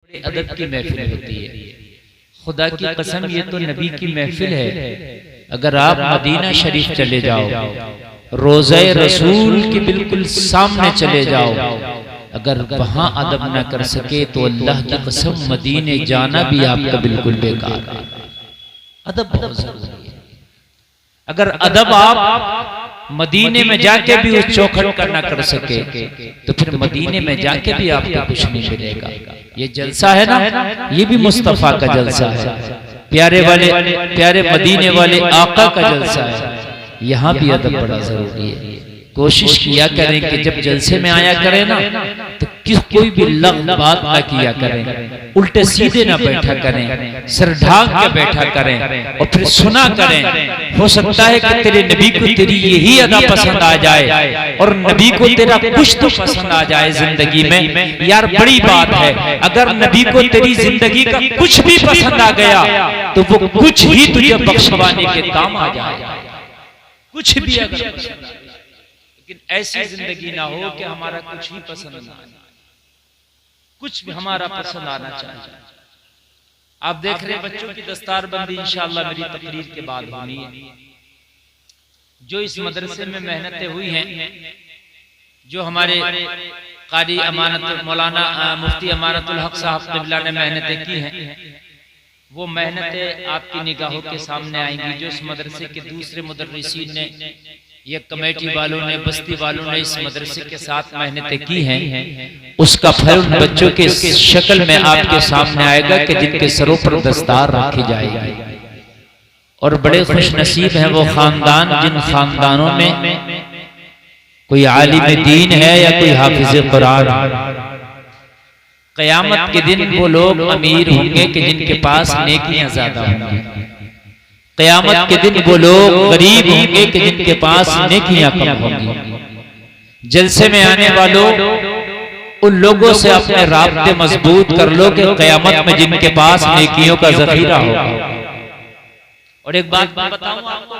अदब की महफिल होती है। खुदा की कसम ये तो नबी की महफिल है। अगर आप मदीना शरीफ चले जाओ, रोज़े रसूल के बिल्कुल सामने चले जाओ, अगर वहां अदब न कर सके तो अल्लाह की कसम मदीने जाना भी आपका बिल्कुल बेकार है। अदब बहुत जरूरी है। अगर अदब आप मदीने में जाके भी उस चौखट का ना कर सके तो फिर मदीने में जाके भी आपको कुछ नहीं मिलेगा। ये जलसा है ना, ये भी मुस्तफा का जलसा है, प्यारे मदीने वाले आका का जलसा है। यहाँ भी अदब बड़ा जरूरी है। कोशिश किया करें कि जब जलसे में आया करें ना तो कोई भी लफ्ज़ बात ना किया करें, उल्टे सीधे ना बैठा करें, सर ढाक के बैठा करें और फिर सुना करें। हो सकता है कि तेरे नबी को तेरी यही अदा पसंद आ जाए और नबी को तेरा कुछ तो पसंद आ जाए जिंदगी में। यार बड़ी बात है, अगर नबी को तेरी जिंदगी का कुछ भी पसंद आ गया तो वो कुछ ही तुझे बख्शवाने के काम आ जाए। कुछ भी अगर लेकिन ऐसी जिंदगी ना हो कि हमारा कुछ ही पसंद ना आए, कुछ भी हमारा पसंद आना चाहिए। आप देख रहे बच्चों की दस्तारबंदी इंशाअल्लाह मेरी तकरीर के बाद होनी है। जो इस मदरसे में मेहनतें हुई हैं, जो हमारे कारी अमानत मौलाना मुफ्ती अमानतुल हक साहब क़िबला ने मेहनतें की हैं, वो मेहनतें आपकी निगाहों के सामने आएंगी। जो इस मदरसे के दूसरे मुदर्रिसीन ने, ये कमेटी वालों ने, बस्ती वालों ने इस मदरसे के साथ मेहनतें की हैं, उसका फल उन बच्चों के शक्ल में आपके सामने आएगा कि जिनके सरों पर दस्तार रखी जाएगी। और बड़े खुश नसीब हैं वो खानदान जिन खानदानों में कोई आलिम दीन है या कोई हाफिज कुरान। क़यामत के दिन वो लोग अमीर होंगे कि जिनके पास नेकियां ज्यादा होंगी। क़यामत के दिन वो लोग गरीब होंगे कि जिनके पास नेकियां कम होंगी। जलसे में आने वालों, उन लोगों से अपने राब्ते मजबूत कर लो कि क़यामत में जिनके पास नेकियों का ज़ख़ीरा होगा। और एक बात बताऊं आपको,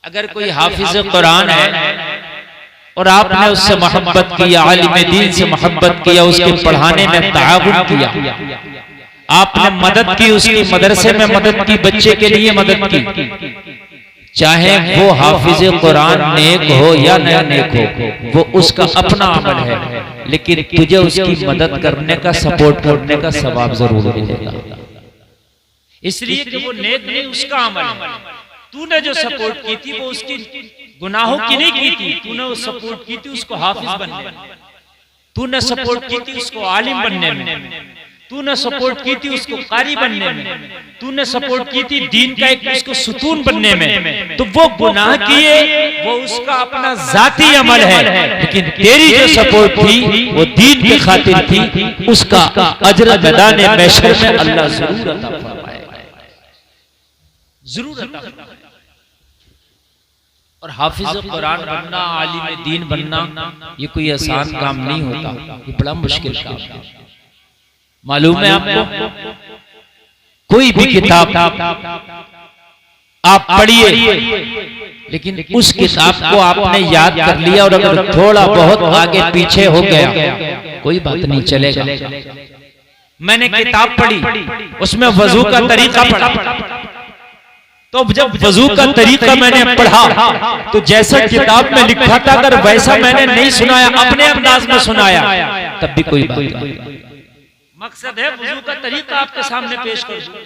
अगर कोई हाफिज कुरान है और आपने उससे मोहब्बत किया, आलिम दीन से मोहब्बत किया, उसके पढ़ाने में ताअवुन किया, आपने मदद की, उसकी मदरसे में मदद की, बच्चे के लिए मदद की, चाहे वो हाफिज कुरान नेक हो या न नेक हो, वो उसका अपना अमल है, लेकिन तुझे उसकी मदद करने का, सपोर्ट करने का सवाब जरूर मिलेगा। इसलिए कि वो नेक नहीं, उसका अमल है। तूने जो सपोर्ट की थी वो उसकी गुनाहों की नहीं की थी, तूने वो सपोर्ट की थी उसको हाफिज बनने में, तूने सपोर्ट की थी उसको आलिम बनने में, तूने सपोर्ट की थी उसको कारी बनने में, तूने सपोर्ट की थी दीन का एक उसको सुतून बनने में। तो वो गुनाह किए, वो उसका अपना जाती अमल है, लेकिन तेरी जो सपोर्ट थी वो दीन की खातिर थी, उसका अजर मैदान महशर में अल्लाह जरूर अता फरमाएगा, जरूर अता फरमाएगा। और हाफिज कुरान बनना, आलिम दीन बनना, ये कोई आसान काम नहीं होता, ये बड़ा मुश्किल काम है। मालूम है आपको, कोई भी किताब आप पढ़िए, लेकिन उस किताब को आपने याद कर लिया और अगर थोड़ा बहुत आगे पीछे हो गया कोई बात नहीं चलेगा। मैंने किताब पढ़ी, उसमें वजू का तरीका पढ़ा, तो जब वजू का तरीका मैंने पढ़ा तो जैसा किताब में लिखा था अगर वैसा मैंने नहीं सुनाया, अपने अंदाज में सुनाया, तब भी कोई बात नहीं। मकसद है वजू का तरीका आपके सामने पेश कर दूं।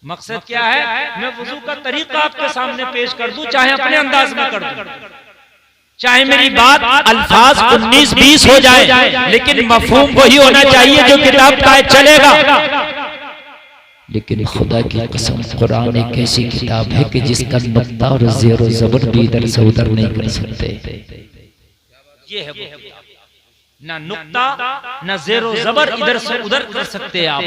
मकसद क्या है? मैं वजू का तरीका आपके सामने पेश कर दूं, चाहे अपने अंदाज में कर दूं, चाहे मेरी बात अल्फाज 19-20 हो जाए, लेकिन मफहूम वही होना चाहिए जो किताब का चलेगा। लेकिन खुदा की कसम कुरान एक ऐसी किताब है कि जिसका नुक्ता और ज़ेर ज़बर भी इधर से उधर नहीं कर सकते। ये है वो, ना नुक्ता ना ज़ेर ज़बर इधर से उधर कर सकते आप।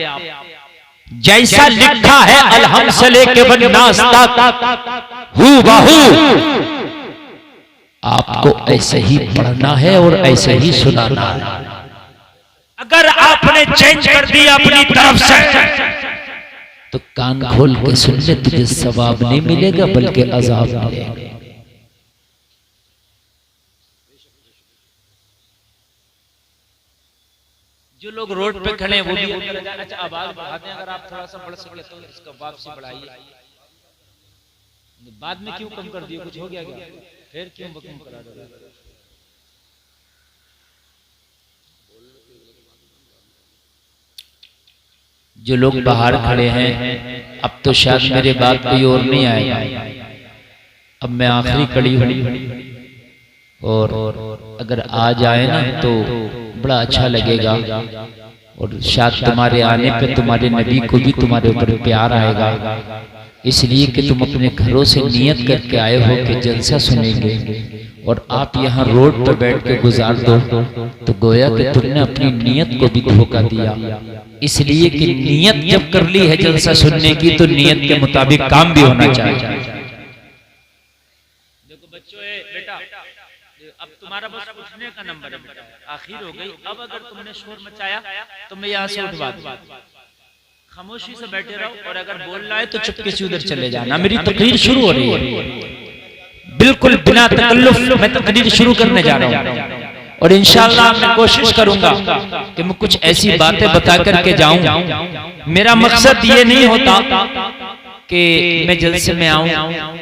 जैसा लिखा है अलहम से लेके बन्नास तक हूबहू आपको ऐसे ही पढ़ना है और ऐसे ही सुनाना है। अगर आपने चेंज कर दिया अपनी तरफ से तो कान खोल के सुन ले, तुझे सवाब नहीं मिलेगा बल्कि अजाब मिलेगा। जो लोग रोड पे खड़े हैं वो भी अच्छा आवाज बढ़ाते हैं, अगर आप थोड़ा सा बढ़ सके तो इसका वापसी बढ़ाइए। बाद में क्यों कम कर दिए, कुछ हो गया क्या, फिर क्यों कम करा दो। जो लोग बाहर खड़े हैं अब तो शायद मेरे बात कोई और नहीं आएगा, अब मैं आखिरी कड़ी हूँ और अगर आ जाए ना तो बड़ा अच्छा लगेगा और शायद तुम्हारे आने पे तुम्हारे नबी को भी तुम्हारे ऊपर प्यार आएगा, इसलिए कि तुम अपने घरों से नियत करके आए हो कि जलसा सुनेंगे और आप यहाँ रोड पर बैठ के गुजार दो तो गोया कि तुमने अपनी नियत को भी धोखा दिया। इसलिए कि नियत जब कर ली है जलसा सुनने की तो नियत के मुताबिक काम भी होना चाहिए। देखो बच्चों, बेटा अब तुम्हारा बस उठने का नंबर है बेटा, आखिर हो गई। अब अगर तुमने शोर मचाया तो मैं यहाँ से उठवा दूं, खामोशी से बैठे रहो और अगर बोलना है तो चुपके से उधर चले जाना। मेरी तकरीर शुरू हो रही है, बिल्कुल बिना तकल्लुफ मैं तकरीर शुरू करने जा रहा हूँ और इंशाअल्लाह मैं कोशिश करूंगा कि मैं कुछ ऐसी बातें बता करके जाऊं। मेरा मकसद ये नहीं होता कि मैं जलसे में आऊं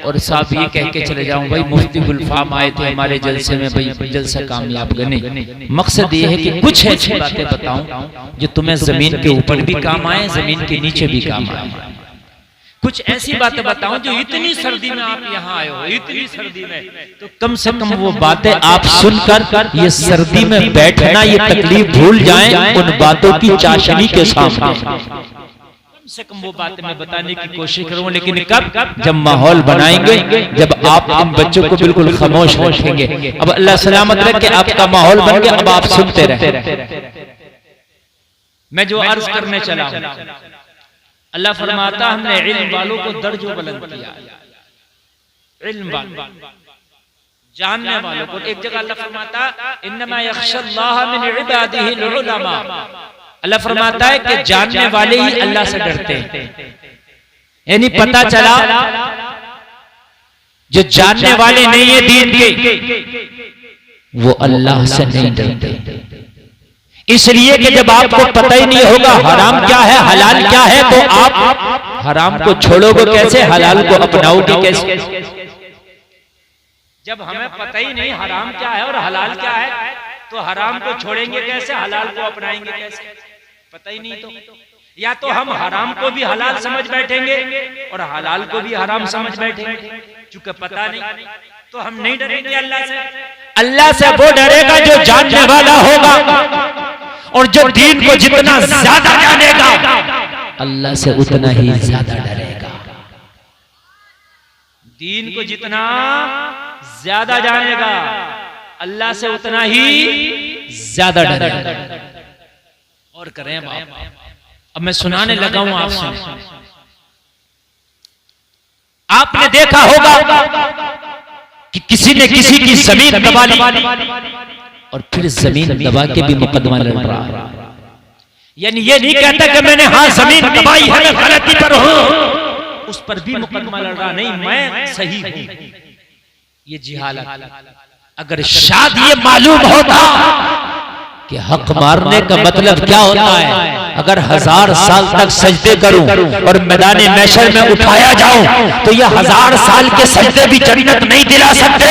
और साहब ये कह के चले जाऊं भाई मुफ्ती गुलफाम आए थे हमारे जलसे में, भाई जलसा कामयाब बने। मकसद ये है कि कुछ ऐसी बातें बताऊं जो तुम्हें जमीन के ऊपर भी काम आए, जमीन के नीचे भी काम आए। कुछ ऐसी बातें बताऊं जो इतनी सर्दी में आप यहाँ आए हो, इतनी सर्दी में तो कम से कम वो बातें आप सुनकर ये सर्दी में बैठना ये तकलीफ भूल जाएं उन बातों की चाशनी के सामने। कम से कम वो बातें मैं बताने की कोशिश करूंगा, लेकिन कब, जब माहौल बनाएंगे, जब आप इन बच्चों को बिल्कुल खामोश रखेंगे। अब अल्लाह सलामत रखे आपका माहौल बन गया, अब आप सुनते रहे। मैं जो अर्ज करने चला हूं, अल्लाह फरमाता हमने इल्म वालों को दर्जों बुलंद किया, इल्म वालों जानने वालों को। एक जगह अल्लाह फरमाता इन्नमा यख्शल्लाह मिन इबादिहिल उलमा, अल्लाह फरमाता है कि जानने वाले ही अल्लाह से डरते हैं। यानी पता चला जो जानने वाले नहीं है दीन के वो अल्लाह से नहीं डरते। इसलिए कि जब आपको पता ही नहीं होगा हराम क्या है हलाल क्या है तो आप हराम को छोड़ोगे कैसे, हलाल को अपनाओगे कैसे। जब हमें पता ही नहीं हराम क्या है और हलाल क्या है तो हराम को छोड़ेंगे कैसे, हलाल को अपनाएंगे कैसे, पता ही नहीं। तो या तो हम हराम को भी हलाल समझ बैठेंगे और हलाल को भी हराम समझ बैठेंगे। चूंकि पता नहीं तो हम नहीं डरेंगे अल्लाह से। अल्लाह से वो डरेगा जो जानने वाला होगा और जो दीन को जितना ज्यादा जानेगा अल्लाह से उतना ही ज्यादा डरेगा। दीन को जितना ज्यादा जानेगा अल्लाह से उतना ही ज्यादा डरेगा। और करें अब मैं सुनाने लगा हूं आपसे। आपने देखा होगा कि किसी ने किसी की जमीन दबा ली और फिर जमीन दबा के भी मुकदमा लड़ रहा है। यानी ये नहीं कहता कि मैंने हाँ जमीन दबाई है मैं गलती पर हूं, उस पर भी मुकदमा लड़ रहा, नहीं मैं सही हूं। ये जिहालत। अगर शायद ये मालूम होता कि हक मारने का मतलब क्या होता है, अगर 1000 साल तक सजदे करूं और मैदाने महशर में उठाया जाऊं तो ये 1000 साल के सजदे भी जन्नत नहीं दिला सकते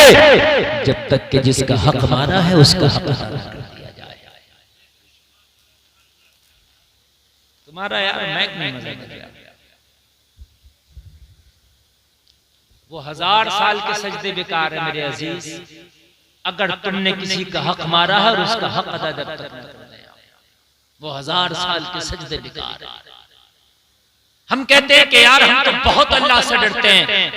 जब तक कि जिसका हक मारा है उसका हक कर दिया जाए। तुम्हारा यार मैक नहीं मजा कर रहा। वो 1000 साल के सजदे बेकार है मेरे अजीज, अगर तुमने किसी का हक मारा है और उसका हक अदा जब तक न कर दिया, वो 1000 साल के सजदे बेकार है। हम कहते हैं कि यार हम तो बहुत अल्लाह से डरते हैं,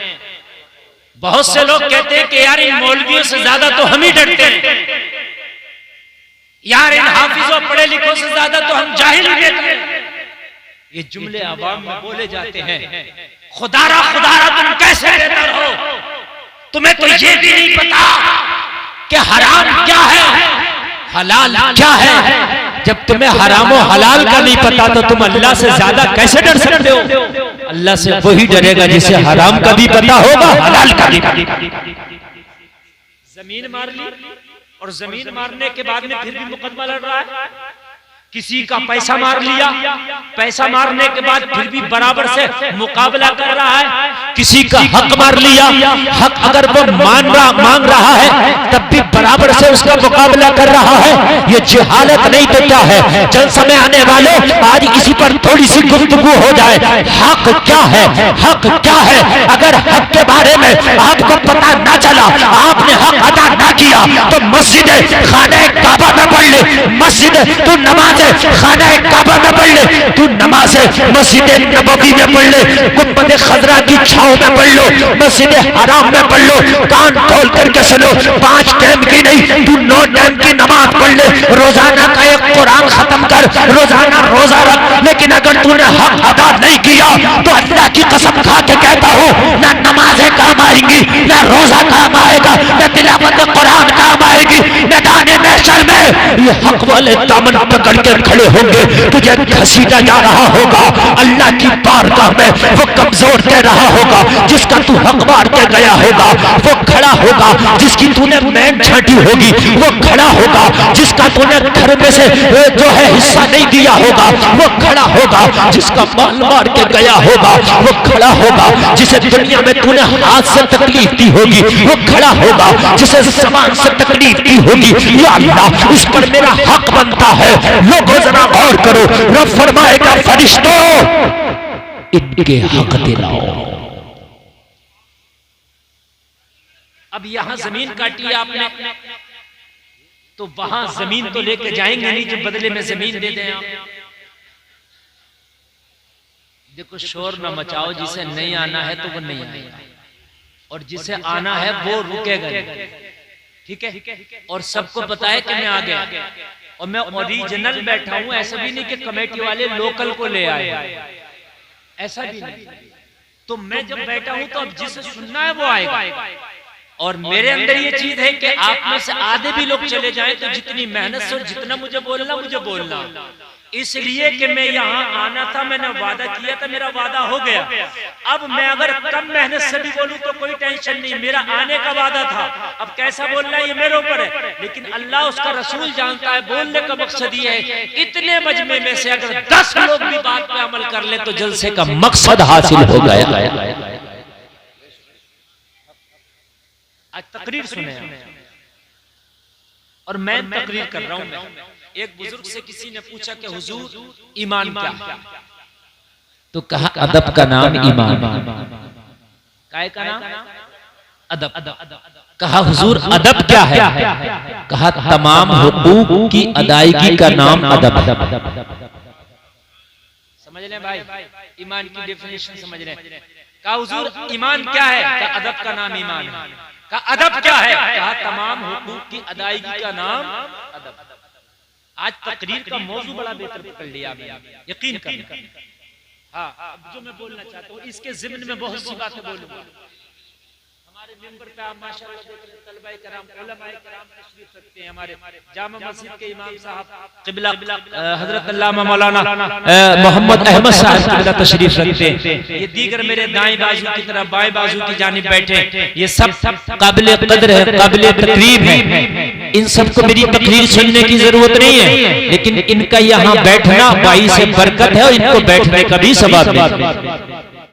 बहुत से लोग कहते हैं कि यार इन मौलवियों से ज्यादा तो हम ही डरते हैं, यार इन हाफिजों पढ़े लिखों से ज्यादा तो हम जाहिल ही रहते हैं। ये जुमले आवाम में बोले जाते हैं। खुदारा खुदारा तुम कैसे बेहतर हो, तुम्हें तो ये भी नहीं पता कि हराम क्या है हलाल क्या है। जब तुम्हें हराम और हलाल का नहीं पता तो तुम अल्लाह से ज्यादा कैसे डर सकते हो। अल्लाह से वही डरेगा जिसे हराम का भी पता होगा हलाल का भी। जमीन मार ली और जमीन मारने के बाद में फिर भी मुकदमा लड़ रहा है। किसी का पैसा मार लिया, पैसा मारने के बाद फिर भी बराबर से मुकाबला कर रहा है। किसी का हक मार लिया, हक अगर वो मांग रहा है तब भी बराबर से उसका मुकाबला कर रहा है। ये जहालत नहीं तो क्या है? जल समय आने वाले आज इसी पर थोड़ी सी गुफ्तगू हो जाए। हक क्या है? हक क्या है? अगर हक के बारे में आपको पता ना चला, आपने हक अदा ना किया तो मस्जिद खाने काबा में पढ़ ले, मस्जिद तू नमाज खाना काबा में पढ़ ले, तू नमाज मस्जिद नबवी में पढ़ ले, गुंबद खजरा की छांव में पढ़ लो, मस्जिद हराम में पढ़ लो, कान खोल करके सुनो। 5 टाइम की नहीं, तू 9 टाइम की नमाज पढ़ ले, रोजाना का एक कुरान खत्म कर, रोजाना रोजा रख। लेकिन अगर तूने हक अदा नहीं किया तो अल्लाह की कसम खा के कहता हूँ, ना नमाजें काम आएंगी, ना रोजा काम आएगा, ना तिलावत कुरान काम आएगी। मैदान महशर में ये हक वाले दामन पकड़ के खड़े होंगे, तुझे घसीटा जा रहा होगा अल्लाह की बारगाह में। वो कमजोर कह रहा होगा जिसका तू हक मार के गया होगा, वो खड़ा होगा जिसकी तूने मैन छाटी होगी, वो खड़ा होगा जिसका तूने घर में से जो है हिस्सा नहीं दिया होगा, वो खड़ा होगा जिसका माल मार के गया होगा, वो खड़ा होगा जिसे दुनिया में तूने हाथ से तकलीफ दी होगी, वो खड़ा होगा जिसे सामान से तकलीफ दी होगी। या अल्लाह, उस पर मेरा हक बनता है। लोगों जरा गौर करो, रब फरमाएगा फरिश्तों इनके हक दिलाओ। अब यहां जमीन काटी है आपने, तो वहां जमीन तो लेके जाएंगे नहीं जो बदले में जमीन दे दें आप। देखो, शोर न मचाओ, जिसे नहीं आना है तो वो नहीं आएगा, और जिसे आना है वो रुकेगा, ठीक है। और सबको पता है कि मैं आ गया और मैं ओरिजिनल बैठा हूं, ऐसा भी नहीं कि कमेटी वाले लोकल को ले आए, ऐसा भी नहीं। तो मैं जब बैठा हूं तो अब जिसे सुनना है वो आएगा। और मेरे अंदर ये चीज है कि आप में से आधे भी लोग चले जाएं तो जितनी मेहनत से जितना मुझे बोलना, इसलिए कि मैं यहाँ आना था, मैंने वादा किया था, मेरा वादा हो गया। अब मैं अगर कम मेहनत से भी बोलूं तो कोई टेंशन नहीं, मेरा आने का वादा था। अब कैसा बोलना है ये मेरे ऊपर है, लेकिन अल्लाह उसका रसूल जानता है। बोलने का मकसद ये है, इतने मजमे में से अगर 10 लोग भी बात पे अमल कर ले तो जलसे का मकसद हासिल हो गया। आज तकरीर सुने और मैं तकरीर कर रहा हूं। एक बुजुर्ग से किसी ने पूछा कि हुजूर ईमान क्या है? तो कहा अदब का नाम ईमान। काय का नाम? अदब। कहा हुजूर अदब क्या है? कहा तमाम हुकूक की अदायगी का नाम अदब। समझ लें भाई, ईमान की डेफिनेशन समझ लें। कहा हुजूर ईमान क्या है? कहा अदब का नाम ईमान है। कहा अदब क्या है? कहा तमाम हुकूक की अदायगी का नाम अदब। आज तकरीर का मौजू बड़ा बेहतर पकड़ लिया मैंने, यकीन करना। हाँ, अब जो मैं बोलना चाहता हूँ इसके ज़िम्न में बहुत सी बातें बोलूंगा। हमारे मेंबर पे आप माशाअल्लाह देख रहे हैं, तलबाए कराम, उलमाए कराम तशरीफ रखते हैं। हमारे जामा मस्जिद के इमाम साहब क़िबला हजरत अल्लामा मौलाना मोहम्मद अहमद साहब क़िबला तशरीफ रखते हैं। ये दीगर मेरे दाएं बाजू की तरफ बाएं बाजू की जानिब बैठे, ये सब काबिल कदर है, काबिल तकरीम है। इन सबको मेरी तकरीर सुनने की जरूरत नहीं है, लेकिन इनका यहाँ बैठना बाई से बरकत है और इनको बैठने का भी सवाब है।